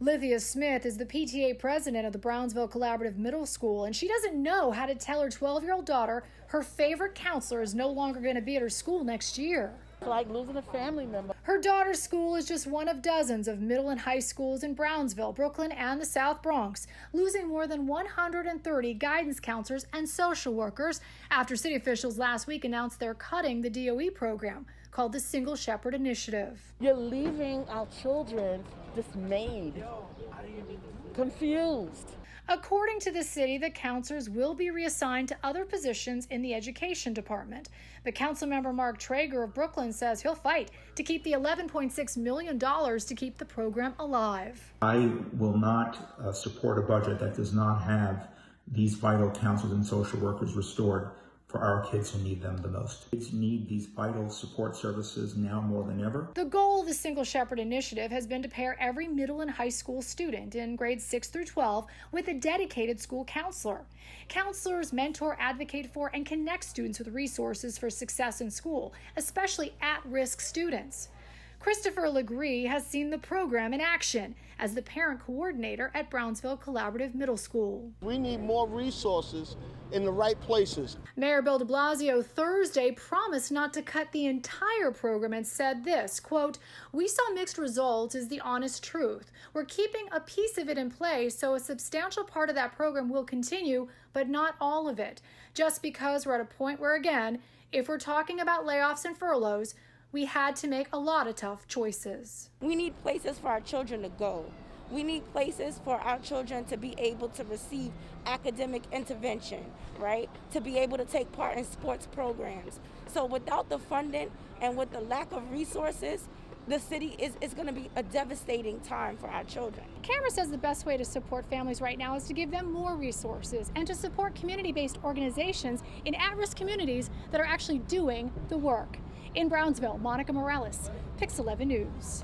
Lithia Smith is the PTA president of the Brownsville Collaborative Middle School, and she doesn't know how to tell her 12-year-old daughter her favorite counselor is no longer going to be at her school next year. It's like losing a family member. Her daughter's school is just one of dozens of middle and high schools in Brownsville, Brooklyn, and the South Bronx, losing more than 130 guidance counselors and social workers after city officials last week announced they're cutting the DOE program called the Single Shepherd Initiative. You're leaving our children dismayed, confused. According to the city, the counselors will be reassigned to other positions in the education department. But Councilmember Mark Traeger of Brooklyn says he'll fight to keep the $11.6 million to keep the program alive. I will not support a budget that does not have these vital counselors and social workers restored for our kids who need them the most. Kids need these vital support services now more than ever. The goal of the Single Shepherd Initiative has been to pair every middle and high school student in grades 6 through 12 with a dedicated school counselor. Counselors mentor, advocate for, and connect students with resources for success in school, especially at-risk students. Christopher Legree has seen the program in action as the parent coordinator at Brownsville Collaborative Middle School. We need more resources in the right places. Mayor Bill de Blasio Thursday promised not to cut the entire program and said this, quote, "We saw mixed results is the honest truth. We're keeping a piece of it in place, so a substantial part of that program will continue, but not all of it. Just because we're at a point where, again, if we're talking about layoffs and furloughs, we had to make a lot of tough choices." We need places for our children to go. We need places for our children to be able to receive academic intervention, right? To be able to take part in sports programs. So without the funding and with the lack of resources, the city is going to be a devastating time for our children. Camera says the best way to support families right now is to give them more resources and to support community-based organizations in at-risk communities that are actually doing the work. In Brownsville, Monica Morales, Pix 11 News.